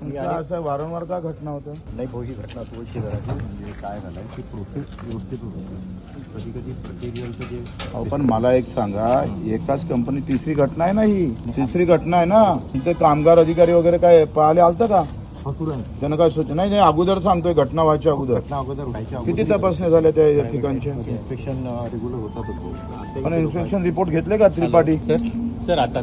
असं वारंवार का घटना होतं? नाही भाऊ, ही घटना तुळशी घराची म्हणजे काय झालं की प्रोसेस व्यवस्थित होती. कधी कधी मटेरियलचं जे पण मला एक सांगा, एकाच कंपनी तिसरी घटना आहे ना, ही तिसरी घटना आहे ना. ते कामगार अधिकारी वगैरे काय पाहिले आलतं का? सुरू आहे. त्यांना काय सूचना नाही? अगोदर सांगतोय, घटना व्हायच्या अगोदर घटना अगोदर व्हायच्या किती तपासण्या झाल्या त्या ठिकाणच्या? इन्स्पेक्शन रेग्युलर होतातच. पण इन्स्पेक्शन रिपोर्ट घेतले का त्रिपाठी? सर आता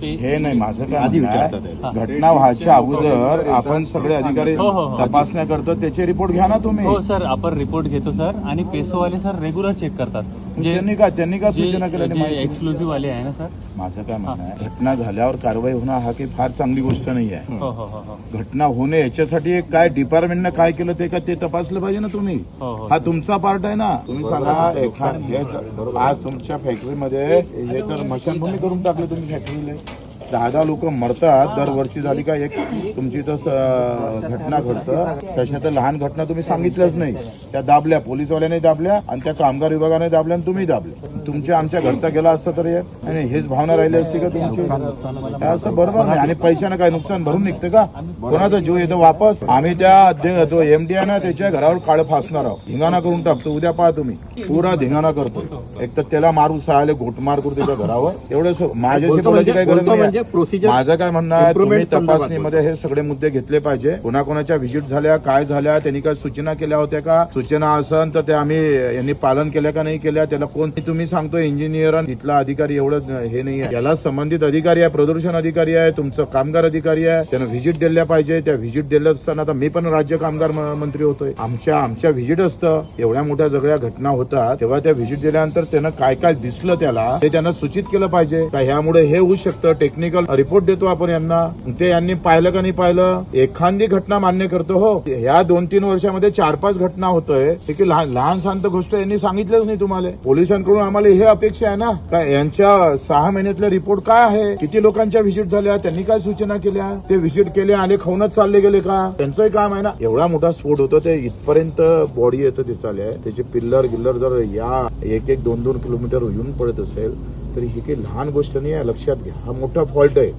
हे नाही माझं काय आधी म्हणणं आहे, विचारतात. घटना व्हायच्या अगोदर आपण सगळे अधिकारी हो. तपासण्या करतो, त्याचे रिपोर्ट घ्या ना तुम्ही. हो सर, आपण रिपोर्ट घेतो सर. आणि पेसोवाले सर रेग्युलर चेक करतात. त्यांनी का सूचना केली? एक्सक्लुझिव्ह वाले आहे ना सर. माझं काय म्हणणं आहे, घटना झाल्यावर कारवाई होणं हा काही फार चांगली गोष्ट नाही आहे. हो. घटना होणे याच्यासाठी काय डिपार्टमेंटनं काय केलं ते तपासलं पाहिजे ना तुम्ही. हो. हा तुमचा पार्ट आहे ना. तुम्ही सांगा, आज तुमच्या फॅक्टरीमध्ये हे तर मशानभूमी करून टाकले तुम्ही फॅक्टरीला. 10 लोक मरतात दरवर्षी. झाली का एक तुमची इथं घटना घडतं, तशा तर लहान घटना तुम्ही सांगितल्याच नाही. त्या दाबल्या, पोलीसवाल्याने दाबल्या आणि त्या कामगार विभागाने दाबल्या आणि तुम्ही दाबले. तुमच्या आमच्या घरचा गेला असता तर आणि हेच भावना राहिली असती का तुमची? असं बरोबर नाही. आणि पैशानं काय नुकसान भरून निघतं का? कोणाचा जीव येतो वापस? आम्ही त्या तो एमडी आहे ना, त्याच्या घरावर काळ फासणार आहोत, धिंगाणा करून टाकतो. उद्या पहा तुम्ही, पुरा धिंगाणा करतो. एक तर त्याला मारू सहाले घोटमार करू त्याच्या घरावर. एवढं माझ्याशी बोलायची काही गरज नाही. माझं काय म्हणणं आहे, तुम्ही तपासणीमध्ये हे सगळे मुद्दे घेतले पाहिजे. कोणाकोणाच्या व्हिजिट झाल्या, काय झाल्या, त्यांनी काय सूचना केल्या होत्या का? सूचना असन तर ते आम्ही यांनी पालन केल्या का नाही केल्या, त्याला कोण तुम्ही सांगतो इंजिनियर तिथला अधिकारी एवढं हे नाही आहे. याला संबंधित अधिकारी आहे, प्रदूषण अधिकारी आहे, तुमचं कामगार अधिकारी आहे, त्यानं व्हिजिट दिल्या पाहिजे. त्या व्हिजिट दिल्या असताना आता मी पण राज्य कामगार मंत्री होतोय, आमच्या व्हिजिट असतं. एवढ्या मोठ्या सगळ्या घटना होतात तेव्हा त्या व्हिजिट दिल्यानंतर त्यानं काय काय दिसलं त्याला ते त्यांना सूचित केलं पाहिजे का ह्यामुळे हे होऊ शकतं. टेक्निकल रिपोर्ट देतो आपण यांना, ते यांनी पाहिलं का नाही पाहिलं. एखादी घटना मान्य करतो. हो, ह्या 2-3 वर्षामध्ये 4-5 घटना होतोय. की लहान शांत गोष्ट यांनी सांगितलंच नाही तुम्हाला. पोलिसांकडून आम्हाला हे अपेक्षा आहे ना, का यांच्या 6 महिन्यातले रिपोर्ट काय आहे, किती लोकांच्या व्हिजिट झाल्या, त्यांनी काय सूचना केल्या, ते व्हिजिट केले आले खाऊनच चालले गेले का? त्यांचंही काम आहे ना. एवढा मोठा स्फोट होतो, ते इथपर्यंत बॉडी येतं दिसाले आहे. त्याचे पिल्लर जर या 1-2 किलोमीटर येऊन पडत असेल तरी ही काही लहान गोष्ट नाही आहे. लक्षात घ्या, हा मोठा फॉल्ट आहे.